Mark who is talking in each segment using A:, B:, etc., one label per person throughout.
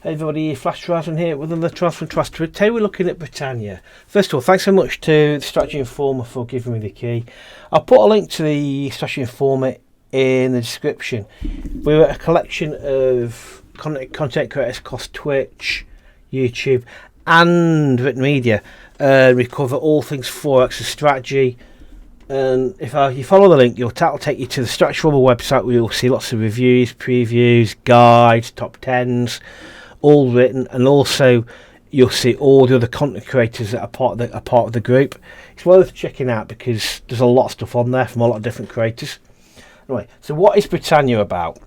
A: Hey everybody, Flash Transman here with another Transman Trust. Today we're looking at Britannia. First of all, thanks so much to the Strategy Informer for giving me the key. I'll put a link to the Strategy Informer in the description. We're a collection of content creators across Twitch, YouTube and written media. We cover all things Forex and strategy. And if you follow the link, that'll take you to the Strategy Informer website where you'll see lots of reviews, previews, guides, top tens, all written, and also you'll see all the other content creators that are part of the group. It's worth checking out because there's a lot of stuff on there from a lot of different creators. Anyway, so what is Britannia about?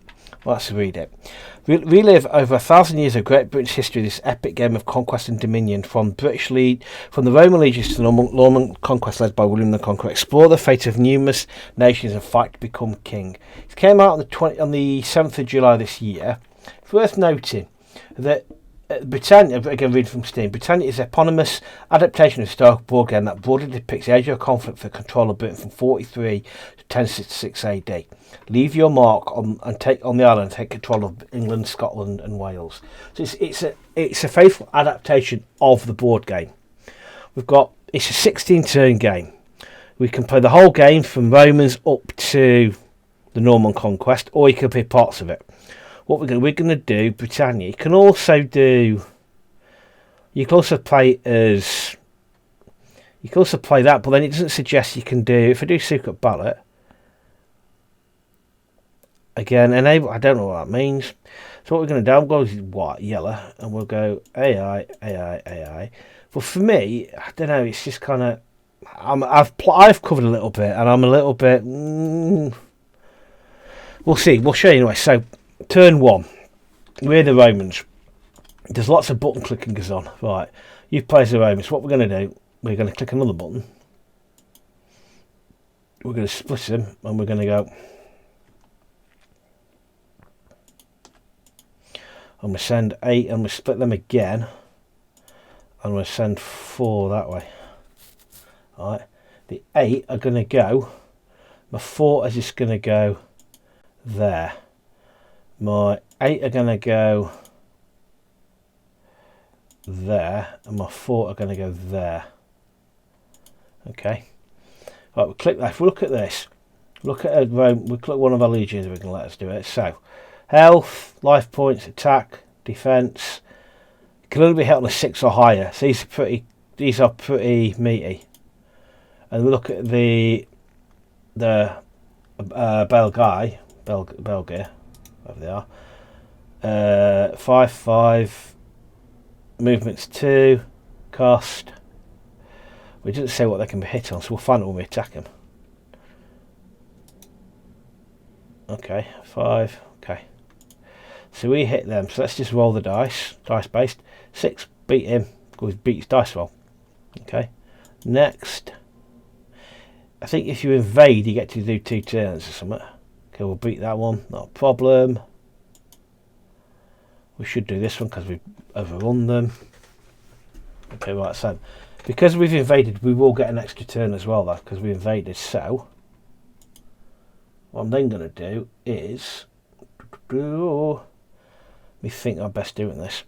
A: Well, let's read it. Relive over 1,000 years of Great Britain's history, this epic game of conquest and dominion, from the Roman legions to the Norman Conquest led by William the Conqueror. Explore the fate of numerous nations and fight to become king. It came out on the 7th of July this year. It's worth noting that Britannia, again reading from Steam, Britannia is an eponymous adaptation of a historical board game that broadly depicts the age of conflict for control of Britain from 43 to 1066 AD. Leave your mark on the island and take control of England, Scotland and Wales. So it's a faithful adaptation of the board game. It's a 16 turn game. We can play the whole game from Romans up to the Norman Conquest, or you can play parts of it. What we're going to do, Britannia. You can also play that, but then it doesn't suggest you can do. If I do secret ballot again, enable. I don't know what that means. So what we're going to do, I'm going to white, yellow, and we'll go AI. But for me, I don't know. It's just kind of I've covered a little bit, and I'm a little bit. We'll see. We'll show you anyway. So. Turn 1, we're the Romans. There's lots of button clicking goes on. Right, you play as the Romans. What we're going to do, we're going to click another button. We're going to split them, and we're going to go. I'm going to send 8, and I'm going to split them again. I'm going to send 4 that way. Alright, the 8 are going to go. My 4 is just going to go there. My 8 are going to go there, and my 4 are going to go there. Okay. Right, we click that. If we look at this, we click one of our legions, we can let us do it. So, health, life points, attack, defense. It can only be hit on a 6 or higher. So these are pretty meaty. And we look at the Belgier. There they are. 5/5 movements 2 cost. We didn't say what they can be hit on, so we'll find it when we attack them. Okay, 5. Okay, so we hit them. So let's just roll the dice based. 6 beat him because beat his dice roll. Okay, next. I think if you invade, you get to do 2 turns or something. Okay, we'll beat that one, not a problem. We should do this one because we've overrun them. Okay, right, so because we've invaded, we will get an extra turn as well, though, because we invaded. So, what I'm then going to do is, let me think I'm best doing this.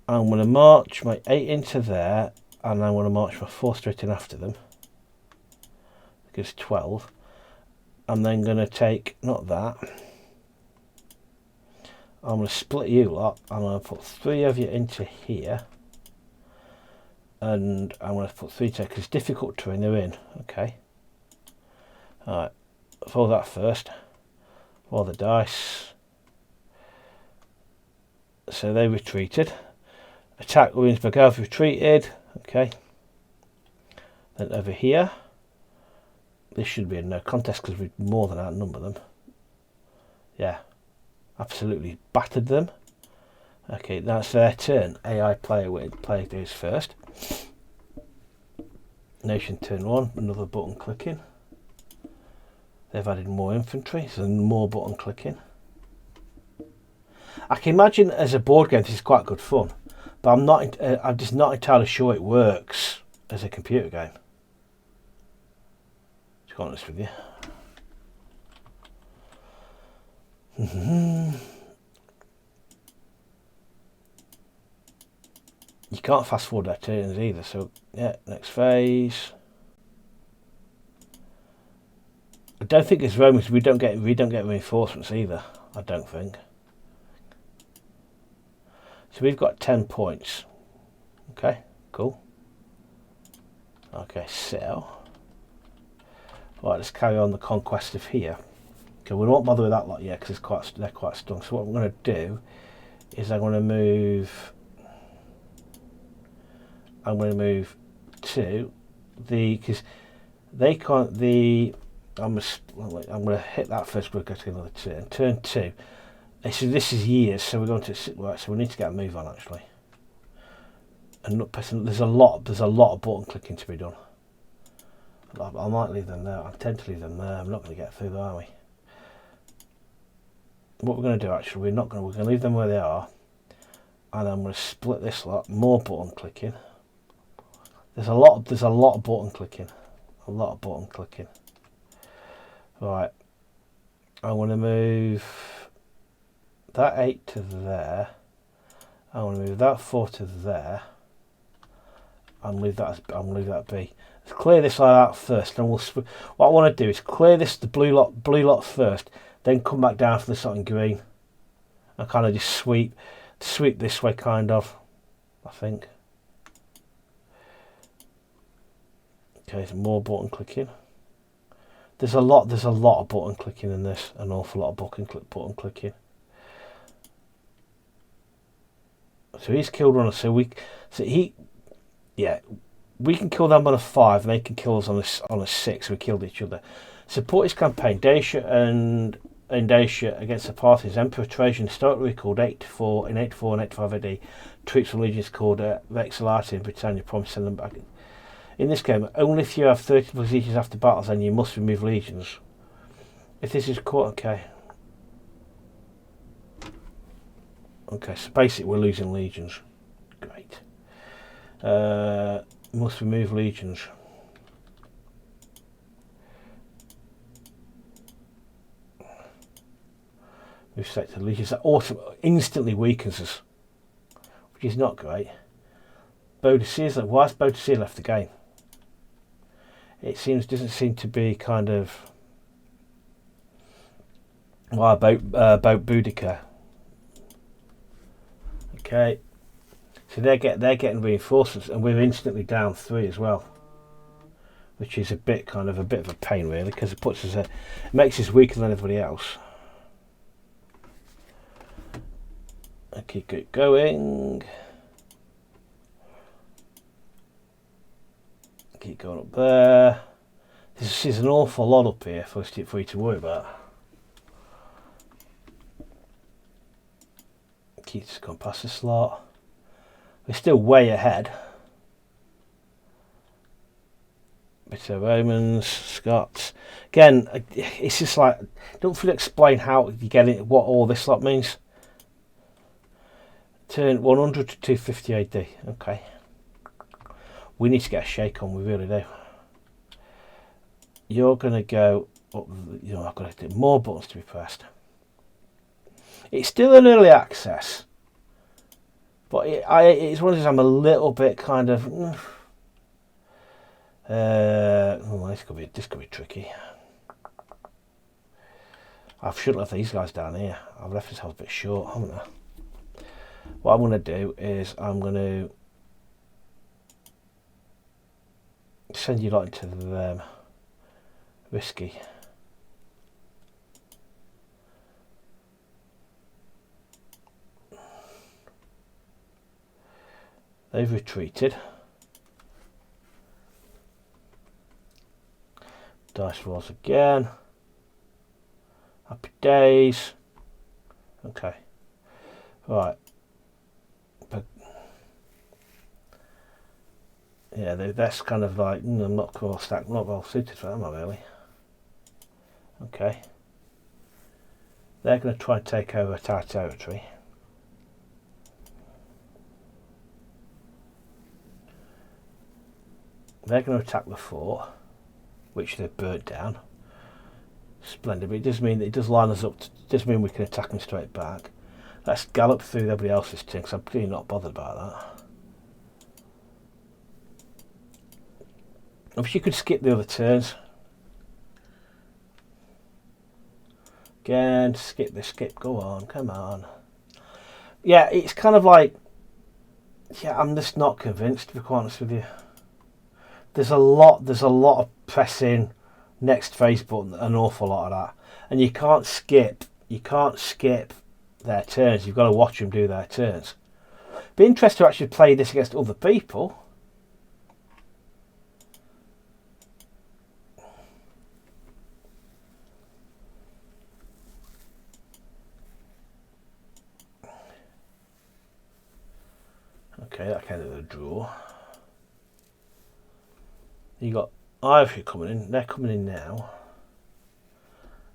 A: I'm going to march my 8 into there, and I'm going to march my 4 straight in after them. Gives 12. I'm then going to take, not that, I'm going to split you lot. I'm going to put 3 of you into here, and I'm going to put 3 to, because it's difficult terrain they're in. Okay, alright, roll that first, roll the dice. So they retreated. Attack Williamsburg have retreated. Okay, then over here, this should be a no contest because we more than outnumber them. Yeah, absolutely battered them. Okay, that's their turn. AI player goes first. Nation turn 1, another button clicking. They've added more infantry, so more button clicking. I can imagine as a board game this is quite good fun, but I'm just not entirely sure it works as a computer game. To be honest with you. You can't fast forward their turns either. So yeah, next phase. I don't think as Romans we don't get reinforcements either. I don't think. So we've got 10 points. Okay, cool. Okay, so right, let's carry on the conquest of here. Okay, we won't bother with that lot yet because they're quite strong. So what we're going to do is I'm going to move to because they can't I'm going to hit that first. We'll go to another turn. Turn 2. So this is years. So we're going to right. So we need to get a move on actually. And there's a lot of button clicking to be done. I might leave them there. I tend to leave them there. I'm not going to get through there, are we? What we're going to do actually, we're going to leave them where they are, and I'm going to split this lot. More button clicking. There's a lot of button clicking. A lot of button clicking. Right. I want to move that 8 to there. I want to move that 4 to there. I'm leave that be. Let's clear this like that first, and what I want to do is clear the blue lot first, then come back down for the something green, and kind of just sweep this way, kind of. I think. Okay, some more button clicking. There's a lot of button clicking in this, an awful lot of button clicking. So he's killed one. We can kill them on a 5, and they can kill us on a 6. We killed each other. Support his campaign. Dacia against the Parthians. Emperor Trajan historically called 8-4 and 8-5 AD. Troops from legions called Vexillati in Britannia promised to send them back. In this game, only if you have 30 legions after battles, then you must remove legions. If this is caught, okay. Okay, so basically we're losing legions. Great. Must remove legions. Move sector legions. That instantly weakens us, which is not great. Boadicea, why has Boadicea left the game? It doesn't seem to be kind of. Why about Boudica? Okay. So they're getting reinforcements, and we're instantly down 3 as well, which is a bit of a pain really, because it makes us weaker than everybody else. Okay, keep going. Keep going up there. This is an awful lot up here for you to worry about. Keep just going past the slot. We're still way ahead. Bit of Romans, Scots. Again, it's just like, don't fully explain how you get it, what all this lot means. Turn 100 to 250 AD. Okay. We need to get a shake on, we really do. You're going to go up, I've got to do more buttons to be pressed. It's still an early access. But it's one of those I'm a little bit kind of. This could be tricky. I shouldn't have left these guys down here. I've left this house a bit short, haven't I? What I'm going to do is I'm going to send you lot into them. Risky. They've retreated. Dice rolls again. Happy days. Okay. Right. But yeah, that's kind of like I'm not well suited for them, really. Okay. They're going to try and take over our territory. They're going to attack the fort, which they've burnt down. Splendid, but it does line us up. It does mean we can attack them straight back. Let's gallop through everybody else's turn, because I'm pretty not bothered about that. Obviously you could skip the other turns. Again, skip the skip, go on, come on. Yeah, it's kind of like, yeah, I'm just not convinced, to be quite honest with you. There's a lot of pressing next phase button, an awful lot of that. And you can't skip their turns, you've got to watch them do their turns. Be interested to actually play this against other people. Okay, that kind of a draw. You got Irish coming in, they're coming in now.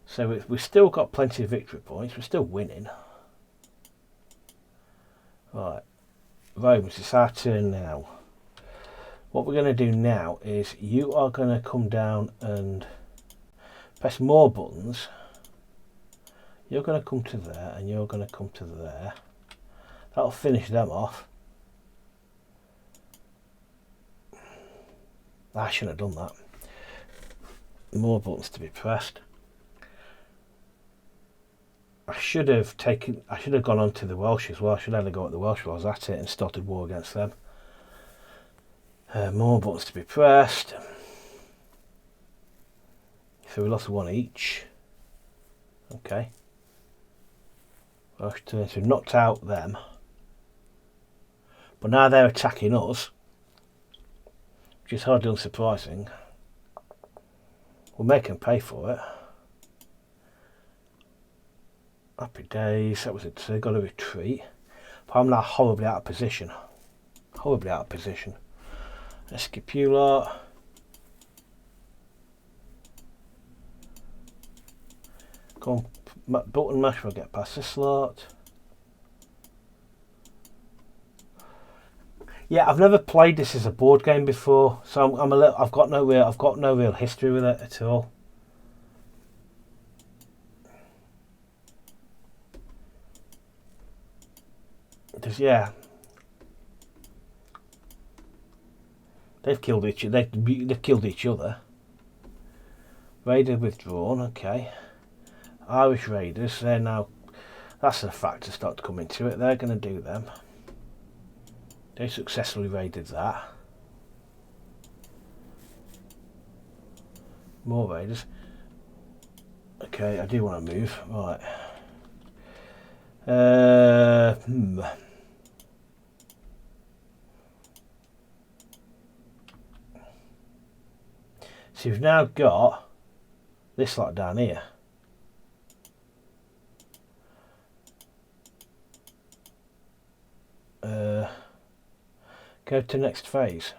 A: So we've still got plenty of victory points, we're still winning. Right, Romans, it's our turn now. What we're going to do now is you are going to come down and press more buttons. You're going to come to there and you're going to come to there. That'll finish them off. I shouldn't have done that. More buttons to be pressed. I should have gone on to the Welsh as well. I should have had a go at the Welsh while I was at it and started war against them. More buttons to be pressed. So we lost one each. Okay. Welsh turn, so knocked out them. But now they're attacking us, which is hardly unsurprising. We'll make them pay for it. Happy days, that was it. So they've got to retreat. But I'm now horribly out of position. Horribly out of position. Escapula. Go on, button mash, we'll get past this slot. Yeah, I've never played this as a board game before, so I've got no real history with it at all. Yeah, they've killed each other. Raider withdrawn. Okay, Irish Raiders. They're now. That's a factor start to come into it. They're going to do them. They successfully raided that. More raiders. Okay, I do want to move. Right. So you've now got this lot down here. Go to next phase.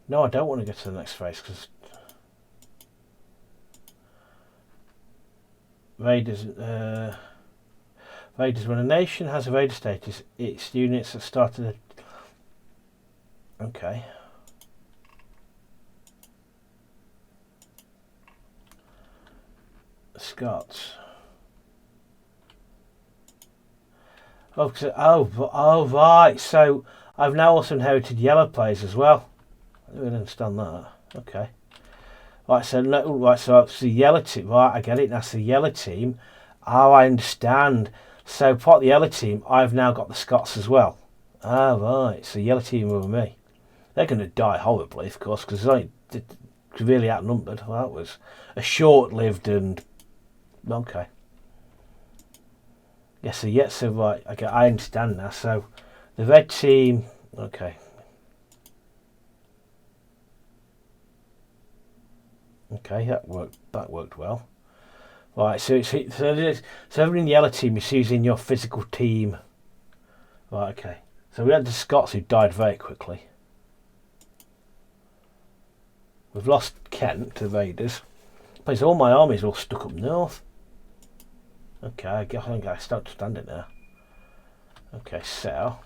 A: No, I don't want to go to the next phase because Raiders. Raiders. When a nation has a raider status, its units have started. Okay. Scots. Oh, right. So I've now also inherited yellow players as well. I didn't understand that. Okay. Right. So it's the yellow team. Right. I get it. That's the yellow team. Oh, I understand. So part of the yellow team, I've now got the Scots as well. Ah, right. So yellow team over me. They're going to die horribly, of course, because they're really outnumbered. Well, that was a short-lived and okay. Yes, so right. Okay, I understand now. So the red team. Okay. Okay, that worked well. Right, so everyone in the yellow team is using your physical team. Right, okay. So we had the Scots who died very quickly. We've lost Kent to the Raiders. But all my armies are all stuck up north. Okay, I think I start to stand it now. Okay, so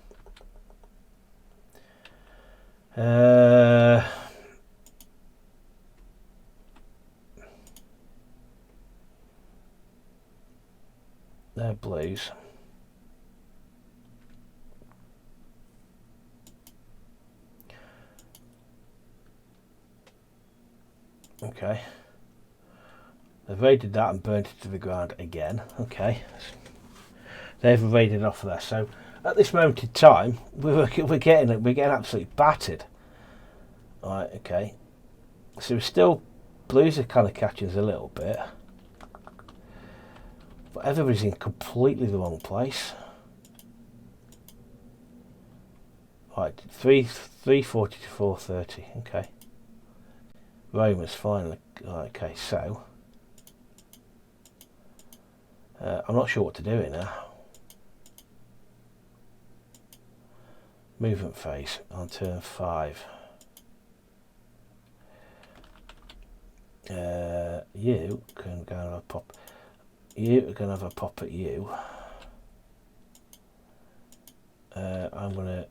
A: they're blues. Okay. They've raided that and burnt it to the ground again. Okay. They've raided off there. So at this moment in time, we're getting absolutely battered. Alright, okay. So we're still, blues are kind of catching us a little bit. But everybody's in completely the wrong place. Right, 340 to 430. Okay. Roma's finally. Okay, so I'm not sure what to do here now. Movement phase on turn 5. You can go and have a pop. You are going to have a pop at you. I'm going to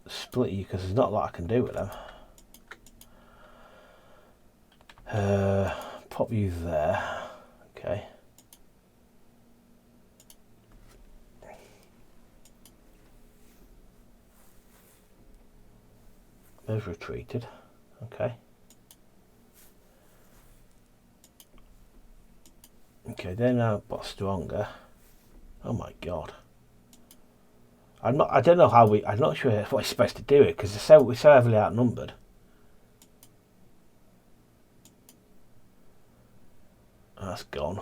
A: split you because there's not a lot I can do with them. Pop you there. Okay. They've retreated. Okay. Okay, they're now a lot stronger. Oh my god. I don't know how I'm not sure what we're supposed to do it because we're so heavily outnumbered. That's gone.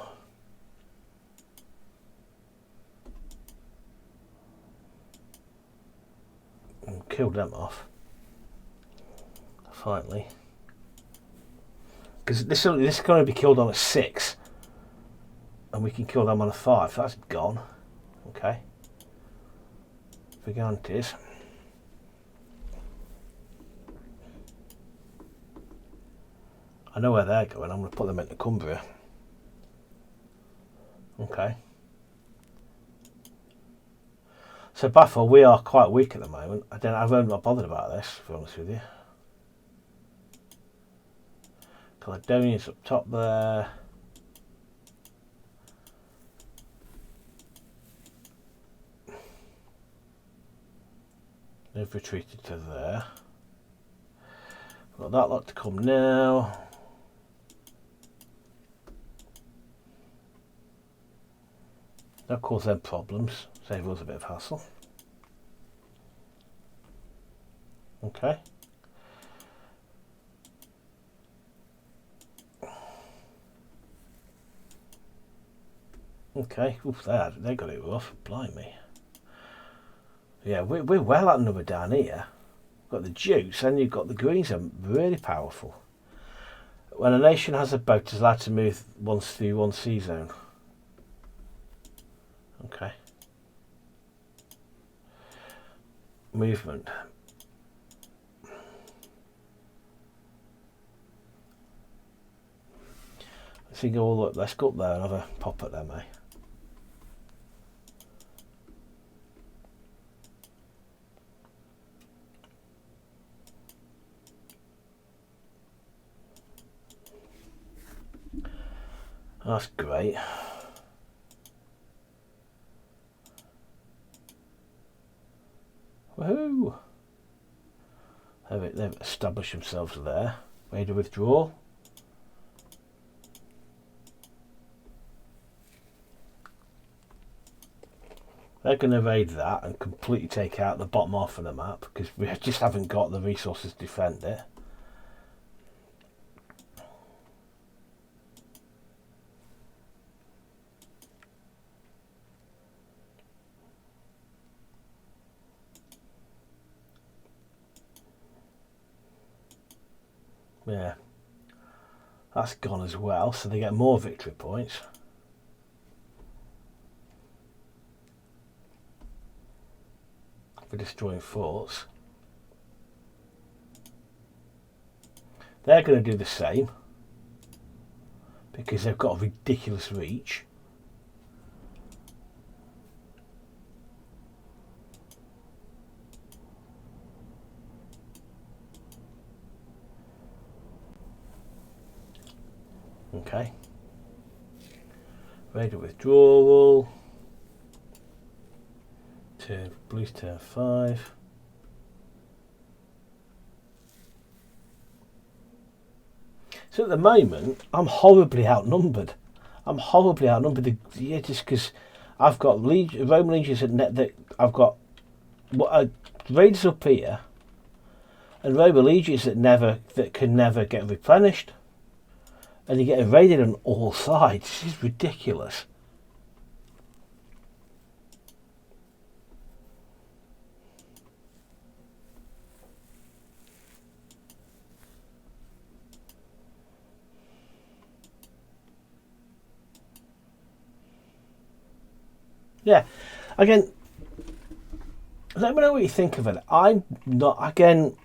A: And killed them off. Finally. Because this is going to be killed on a 6. And we can kill them on a 5. That's gone. Okay. Gigantes. I know where they're going. I'm going to put them into Cumbria. Okay. So Baffle, we are quite weak at the moment. I've really not bothered about this, to be honest with you. Caledonia's up top there. They've retreated to there. Got that lot to come now. That cause them problems. Save us a bit of hassle. Okay. Okay. Oof, they got it rough. Blimey. Yeah, we're well outnumbered down here. Got the Dukes, and you've got the Greens are really powerful. When a nation has a boat, is allowed to move once through one sea zone. Okay. Movement. Let's go up there and have a pop at them, eh? That's great. Woohoo! They've established themselves there. Ready to withdraw. They're going to raid that and completely take out the bottom half of the map because we just haven't got the resources to defend it. Yeah, that's gone as well, so they get more victory points. For destroying forts. They're going to do the same because they've got a ridiculous reach. Okay. Ready to withdrawal. Blues turn 5. So at the moment, I'm horribly outnumbered. Yeah, just because I've got Roman legions at net that I've got raiders up here, and Roman legions that can never get replenished, and you're getting raided on all sides. This is ridiculous. Yeah, again, let me know what you think of it. I'm not, again,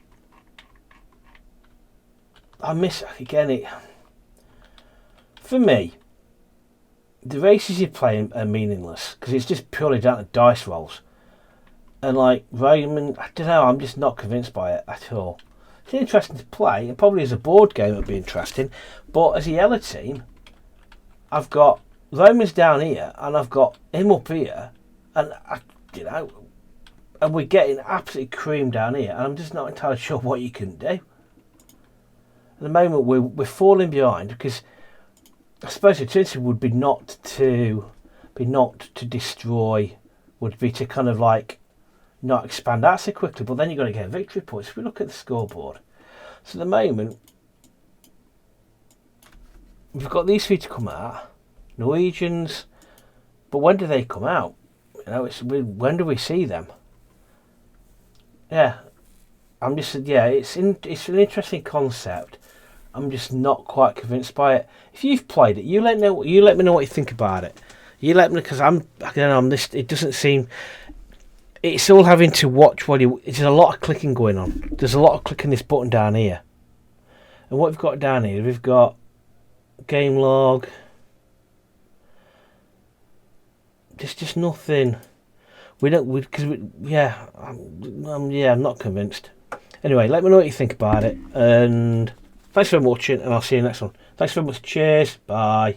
A: I miss, again, it, for me, the races you're playing are meaningless because it's just purely down to dice rolls. And like Roman, I don't know, I'm just not convinced by it at all. It's interesting to play, and probably as a board game it would be interesting, but as a yellow team, I've got Roman's down here, and I've got him up here, and and we're getting absolutely creamed down here, and I'm just not entirely sure what you can do. At the moment, we're falling behind because I suppose the alternative would be not to destroy, would be to kind of like not expand out so quickly, but then you've got to get victory points. If we look at the scoreboard, so at the moment we've got these three to come out. Norwegians, but when do they come out? When do we see them? Yeah, it's an interesting concept. I'm just not quite convinced by it. If you've played it, you let me know what you think about it. You let me, because it doesn't seem. It's all having to watch there's a lot of clicking going on. There's a lot of clicking this button down here, and what we've got down here, we've got game log. There's just nothing. I'm not convinced. Anyway, let me know what you think about it, and thanks for watching, and I'll see you next one. Thanks very much. Cheers. Bye.